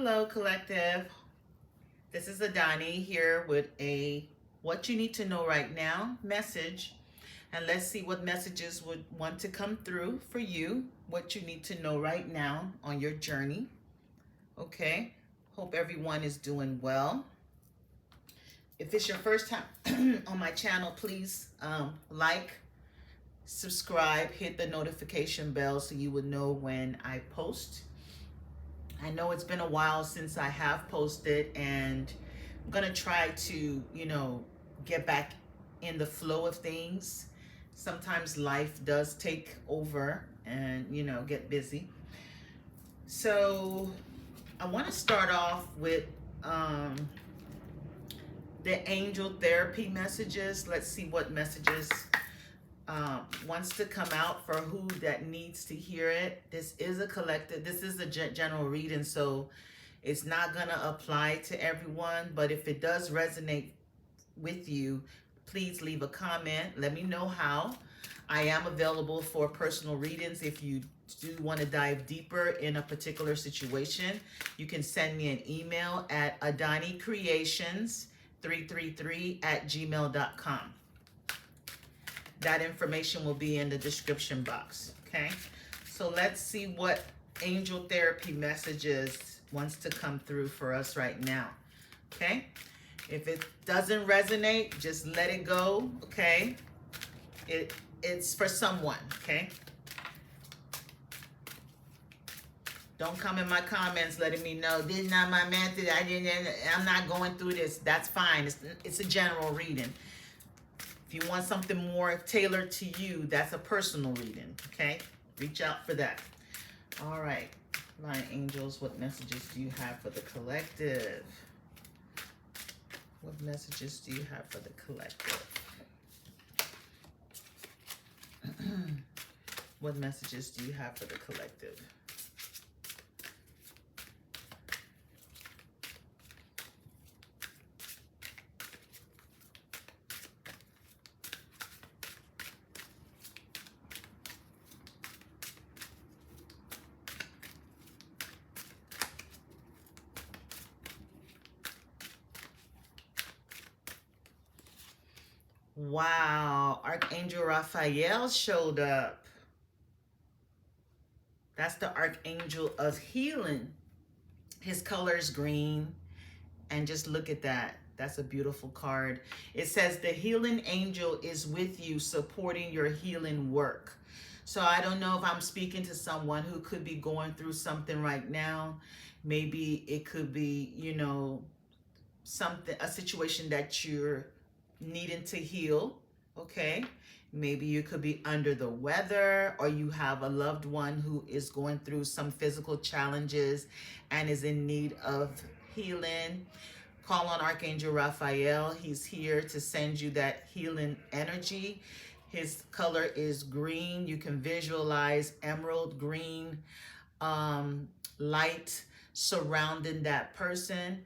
Hello, collective. This is Adani here with a what you need to know right now message. And let's see what messages would want to come through for you, what you need to know right now on your journey. Okay. Hope everyone is doing well. If it's your first time on my channel, please like, subscribe, hit the notification bell so you would know when I post. I know it's been a while since I have posted, and I'm gonna try to, get back in the flow of things. Sometimes life does take over and, get busy. So I want to start off with the angel therapy messages. Let's see what messages wants to come out for who that needs to hear it. This is a collective, this is a general reading, so it's not going to apply to everyone, but if it does resonate with you, please leave a comment. Let me know how. I am available for personal readings. If you do want to dive deeper in a particular situation, you can send me an email at adanicreations333@gmail.com. That information will be in the description box, okay? So let's see what angel therapy messages wants to come through for us right now, okay? If it doesn't resonate, just let it go, okay? It's for someone, okay? Don't come in my comments letting me know this is not my method. I'm not going through this. That's fine. It's a general reading. If you want something more tailored to you, that's a personal reading, okay? Reach out for that. All right, my angels, what messages do you have for the collective? What messages do you have for the collective? What messages do you have for the collective? Wow, Archangel Raphael showed up. That's the Archangel of Healing. His color is green. And just look at that. That's a beautiful card. It says the healing angel is with you, supporting your healing work. So I don't know if I'm speaking to someone who could be going through something right now. Maybe it could be, a situation that you're needing to heal, okay? Maybe you could be under the weather, or you have a loved one who is going through some physical challenges and is in need of healing. Call on Archangel Raphael. He's here to send you that healing energy. His color is green. You can visualize emerald green light surrounding that person.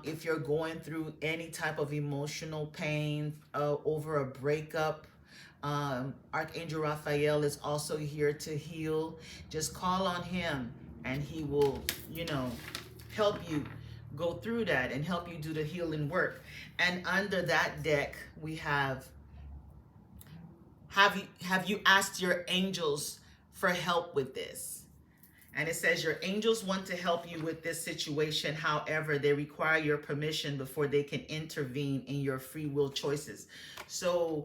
If you're going through any type of emotional pain over a breakup, Archangel Raphael is also here to heal. Just call on him and he will, help you go through that and help you do the healing work. And under that deck, we have you asked your angels for help with this? And it says your angels want to help you with this situation. However, they require your permission before they can intervene in your free will choices. So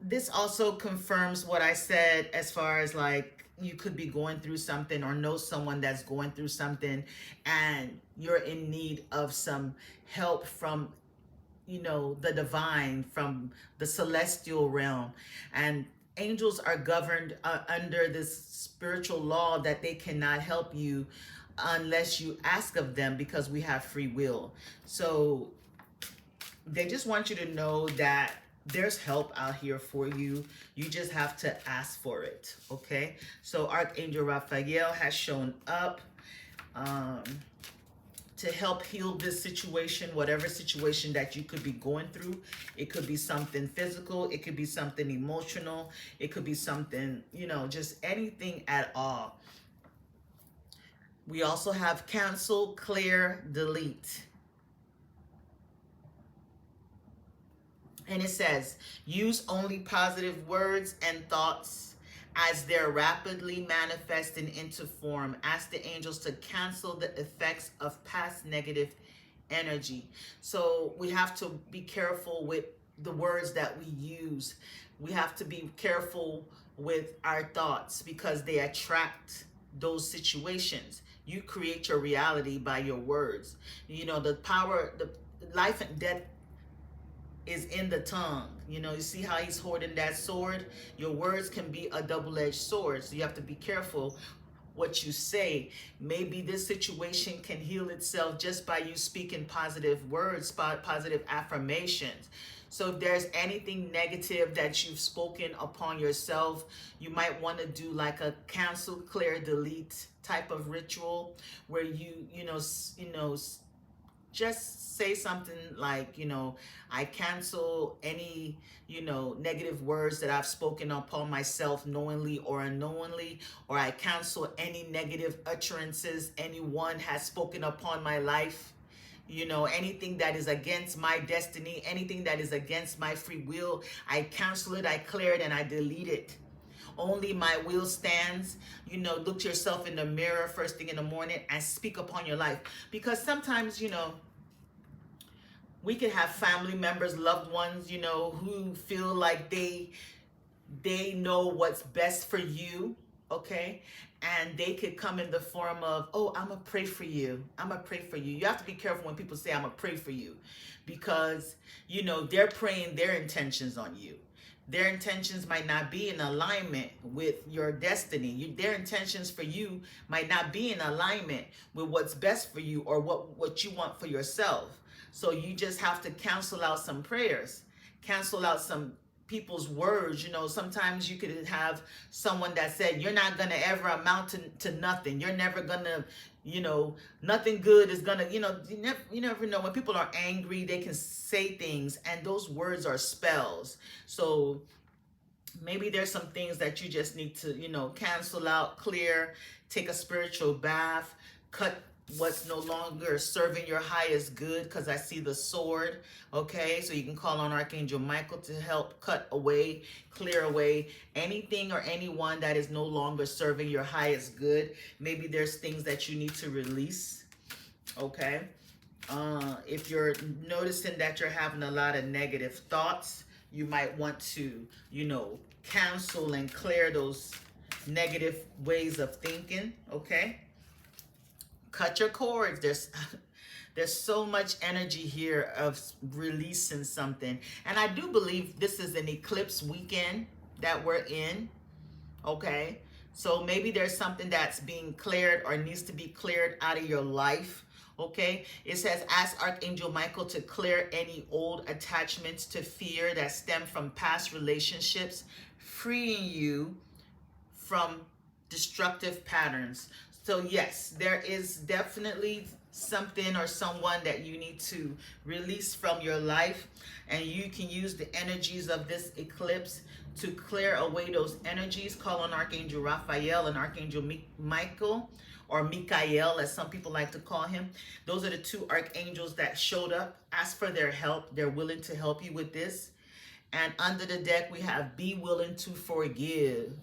this also confirms what I said as far as like you could be going through something or know someone that's going through something and you're in need of some help from the divine, from the celestial realm. And angels are governed under this spiritual law that they cannot help you unless you ask of them, because we have free will. So they just want you to know that there's help out here for you. You just have to ask for it, okay? So Archangel Raphael has shown up to help heal this situation, whatever situation that you could be going through. It could be something physical, it could be something emotional, it could be something, just anything at all. We also have cancel, clear, delete. And it says, use only positive words and thoughts as they're rapidly manifesting into form. Ask the angels to cancel the effects of past negative energy. So we have to be careful with the words that we use. We have to be careful with our thoughts because they attract those situations. You create your reality by your words. You know, the power, the life and death is in the tongue. You know, you see how he's holding that sword? Your words can be a double-edged sword. So you have to be careful what you say. Maybe this situation can heal itself just by you speaking positive words, positive affirmations. So if there's anything negative that you've spoken upon yourself, you might want to do like a cancel, clear, delete type of ritual where you just say something like, I cancel any, negative words that I've spoken upon myself knowingly or unknowingly, or I cancel any negative utterances anyone has spoken upon my life. Anything that is against my destiny, anything that is against my free will, I cancel it, I clear it, and I delete it. Only my will stands. Look yourself in the mirror first thing in the morning and speak upon your life. Because sometimes, we can have family members, loved ones, who feel like they know what's best for you, okay? And they could come in the form of, oh, I'm gonna pray for you. I'm gonna pray for you. You have to be careful when people say, I'm gonna pray for you, because, they're praying their intentions on you. Their intentions might not be in alignment with your destiny. Their intentions for you might not be in alignment with what's best for you or what you want for yourself. So you just have to cancel out some prayers, cancel out some people's words. Sometimes you could have someone that said, you're not going to ever amount to nothing. You're never going to, nothing good is going to, you never know. When people are angry, they can say things, and those words are spells. So maybe there's some things that you just need to, cancel out, clear, take a spiritual bath, cut what's no longer serving your highest good, because I see the sword, okay? So you can call on Archangel Michael to help cut away, clear away anything or anyone that is no longer serving your highest good. Maybe there's things that you need to release, okay? If you're noticing that you're having a lot of negative thoughts, you might want to, cancel and clear those negative ways of thinking, okay? Cut your cords. There's so much energy here of releasing something. And I do believe this is an eclipse weekend that we're in, okay? So maybe there's something that's being cleared or needs to be cleared out of your life, okay? It says, ask Archangel Michael to clear any old attachments to fear that stem from past relationships, freeing you from destructive patterns. So yes, there is definitely something or someone that you need to release from your life, and you can use the energies of this eclipse to clear away those energies. Call on Archangel Raphael and Archangel Michael, or Michael as some people like to call him. Those are the two archangels that showed up. Ask for their help. They're willing to help you with this. And under the deck we have be willing to forgive.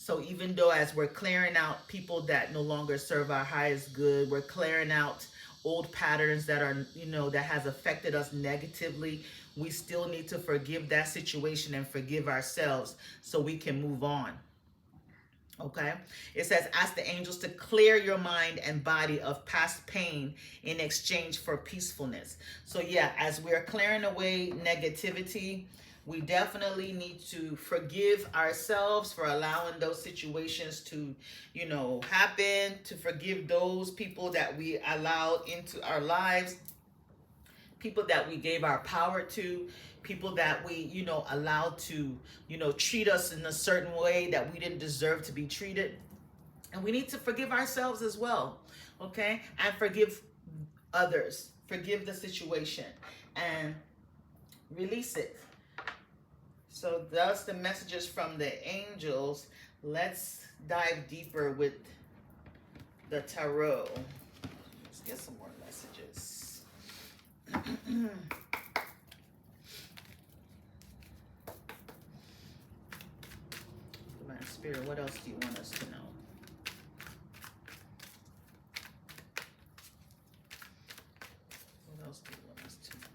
So even though as we're clearing out people that no longer serve our highest good, we're clearing out old patterns that are, that has affected us negatively, we still need to forgive that situation and forgive ourselves so we can move on. Okay? It says, ask the angels to clear your mind and body of past pain in exchange for peacefulness. So yeah, as we're clearing away negativity, we definitely need to forgive ourselves for allowing those situations to, happen, to forgive those people that we allowed into our lives, people that we gave our power to, people that we, allowed to, treat us in a certain way that we didn't deserve to be treated. And we need to forgive ourselves as well, okay? And forgive others, forgive the situation, and release it. So that's the messages from the angels. Let's dive deeper with the tarot. Let's get some more messages. Divine Spirit, what else do you want us to know? What else do you want us to know?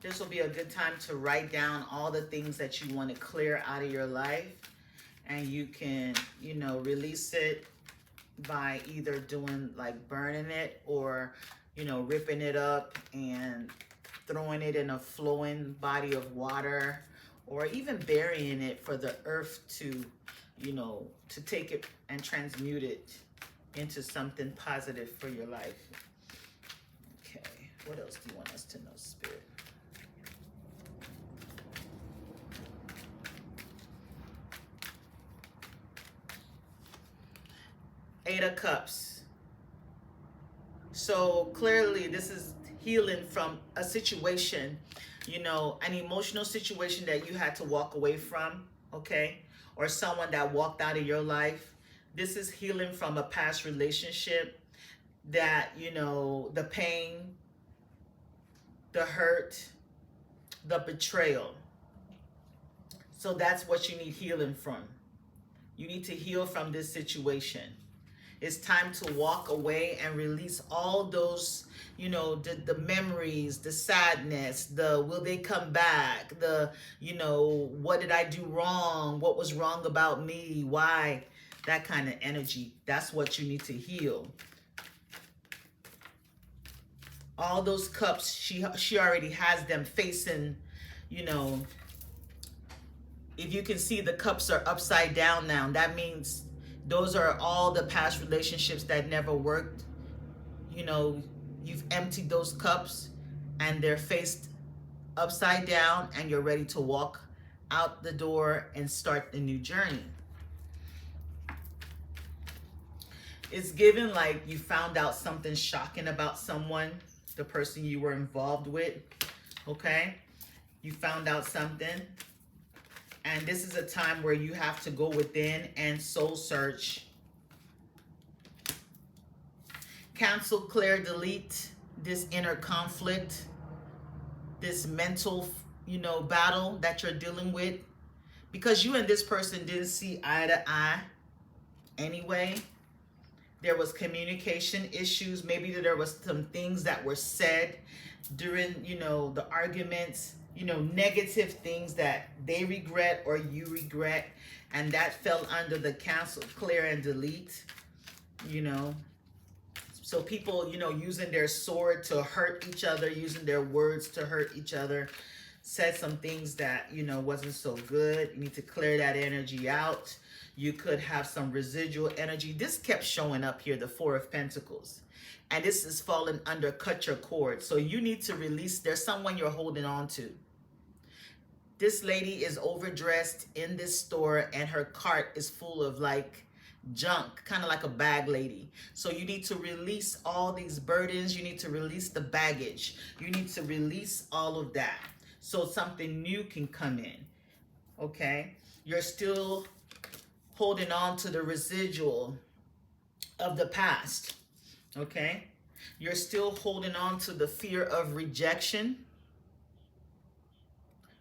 This will be a good time to write down all the things that you want to clear out of your life. And you can, you know, release it by either doing like burning it or, you know, ripping it up and throwing it in a flowing body of water, or even burying it for the earth to, you know, to take it and transmute it into something positive for your life. Okay, what else do you want us to know, Spirit? Eight of Cups. So clearly this is healing from a situation, you know, an emotional situation that you had to walk away from, okay? Or someone that walked out of your life. This is healing from a past relationship that, you know, the pain, the hurt, the betrayal. So that's what you need healing from. You need to heal from this situation. It's time to walk away and release all those, you know, the memories, the sadness, the will they come back, the, you know, what did I do wrong? What was wrong about me? Why? That kind of energy. That's what you need to heal. All those cups, she already has them facing, you know, if you can see the cups are upside down now, that means those are all the past relationships that never worked. You know, you've emptied those cups and they're faced upside down and you're ready to walk out the door and start the new journey. It's given like you found out something shocking about someone, the person you were involved with, okay? You found out something. And this is a time where you have to go within and soul search. Cancel, clear, delete this inner conflict, this mental, you know, battle that you're dealing with. Because you and this person didn't see eye to eye anyway. There was communication issues. Maybe there was some things that were said during, you know, the arguments. You know, negative things that they regret or you regret, and that fell under the cancel, clear, and delete, you know. So people, you know, using their sword to hurt each other, using their words to hurt each other, said some things that, you know, wasn't so good. You need to clear that energy out. You could have some residual energy. This kept showing up here, the Four of Pentacles. And this is falling under cut your cord. So you need to release. There's someone you're holding on to. This lady is overdressed in this store and her cart is full of like junk, kind of like a bag lady. So you need to release all these burdens. You need to release the baggage. You need to release all of that so something new can come in, okay? You're still holding on to the residual of the past, okay? You're still holding on to the fear of rejection,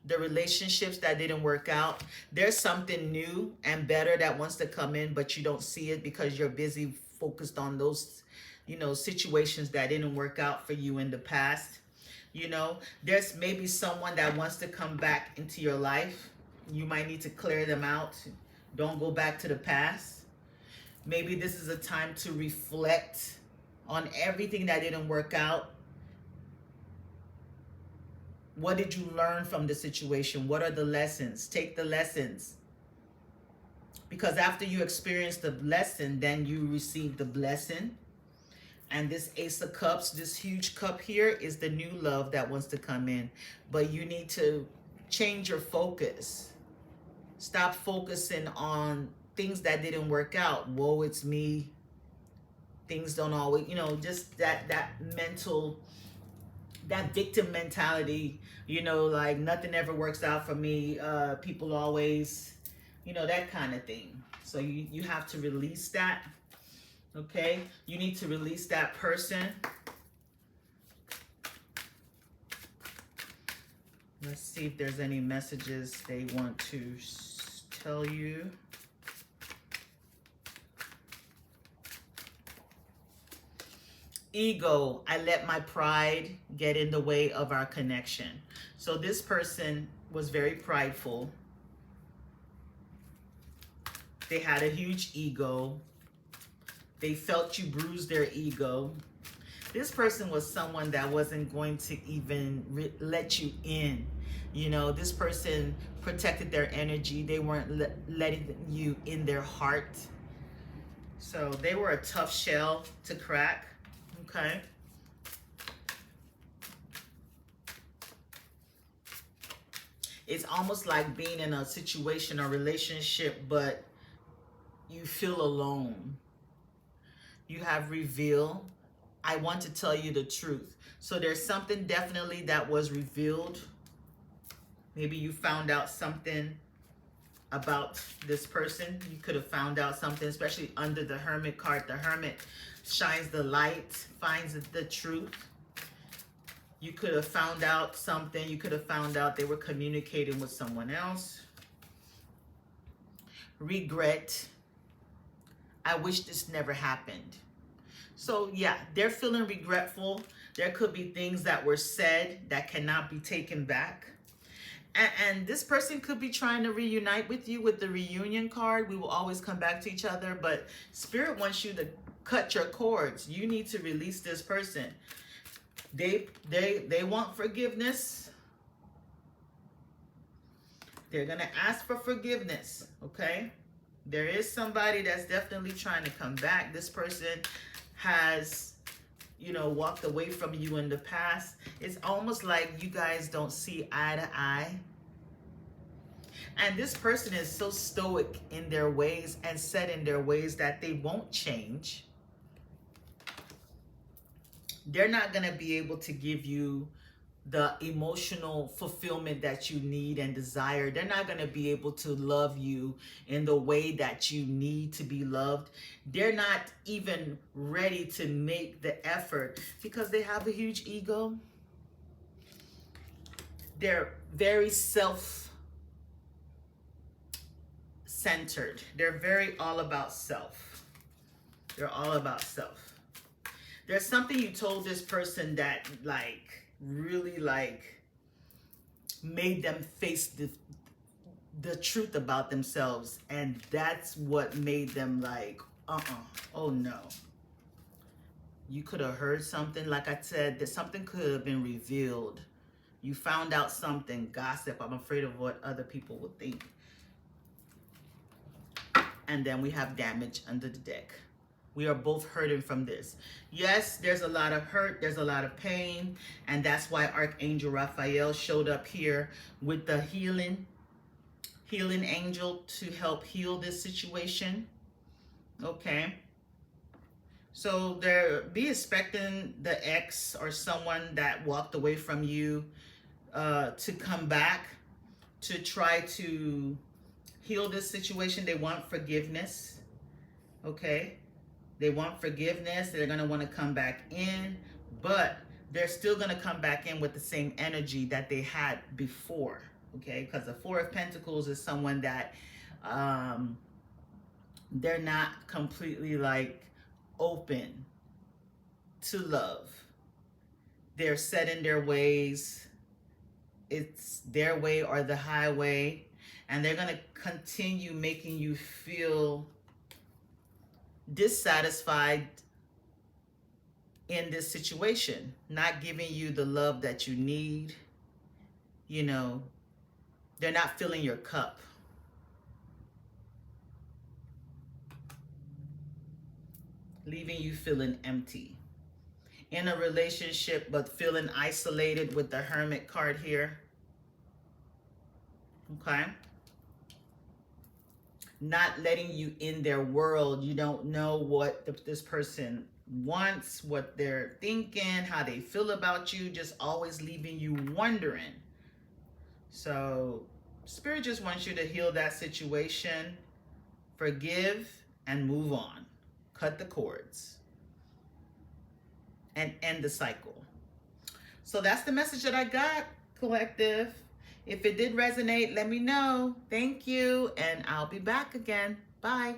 the relationships that didn't work out. There's something new and better that wants to come in, but you don't see it because you're busy focused on those, you know, situations that didn't work out for you in the past. You know, there's maybe someone that wants to come back into your life. You might need to clear them out. Don't go back to the past. Maybe this is a time to reflect on everything that didn't work out. What did you learn from the situation? What are the lessons? Take the lessons. Because after you experience the lesson, then you receive the blessing. And this Ace of Cups, this huge cup here, is the new love that wants to come in. But you need to change your focus. Stop focusing on things that didn't work out. Woe, it's me. Things don't always, you know, just that mental that victim mentality, you know, like nothing ever works out for me. People always, you know, that kind of thing. So you have to release that. Okay, you need to release that person. Let's see if there's any messages they want to tell you. Ego, I let my pride get in the way of our connection. So this person was very prideful. They had a huge ego. They felt you bruised their ego. This person was someone that wasn't going to even let you in. You know, this person protected their energy. They weren't letting you in their heart. So they were a tough shell to crack. Okay. It's almost like being in a situation or relationship, but you feel alone. You have revealed, I want to tell you the truth. So there's something definitely that was revealed. Maybe you found out something about this person. You could have found out something, especially under the Hermit card. The Hermit shines the light, finds the truth. You could have found out something. You could have found out they were communicating with someone else. Regret. I wish this never happened. So yeah, they're feeling regretful. There could be things that were said that cannot be taken back. And this person could be trying to reunite with you with the reunion card. We will always come back to each other, but Spirit wants you to cut your cords. You need to release this person. They want forgiveness. They're going to ask for forgiveness, okay? There is somebody that's definitely trying to come back. This person has, you know, walked away from you in the past. It's almost like you guys don't see eye to eye. And this person is so stoic in their ways and set in their ways that they won't change. They're not going to be able to give you the emotional fulfillment that you need and desire. They're not going to be able to love you in the way that you need to be loved. They're not even ready to make the effort because they have a huge ego. They're very self-centered. They're very all about self. They're all about self. There's something you told this person that really made them face the truth about themselves, and that's what made them oh no. You could have heard something, like I said, that something could have been revealed. You found out something, gossip. I'm afraid of what other people will think. And then we have damage under the deck. We are both hurting from this. Yes, there's a lot of hurt. There's a lot of pain. And that's why Archangel Raphael showed up here with the healing angel to help heal this situation. Okay. So be expecting the ex or someone that walked away from you to come back to try to heal this situation. They want forgiveness. Okay. They want forgiveness. They're going to want to come back in, but they're still going to come back in with the same energy that they had before, okay? Because the Four of Pentacles is someone that they're not completely open to love. They're set in their ways. It's their way or the highway, and they're going to continue making you feel dissatisfied in this situation, not giving you the love that you need. You know, they're not filling your cup. Leaving you feeling empty. In a relationship, but feeling isolated with the Hermit card here. Okay? Not letting you in their world. You don't know what this person wants, what they're thinking, how they feel about you, just always leaving you wondering. So Spirit just wants you to heal that situation, forgive, and move on. Cut the cords and end the cycle. So that's the message that I got, collective. If it did resonate, let me know. Thank you, and I'll be back again. Bye.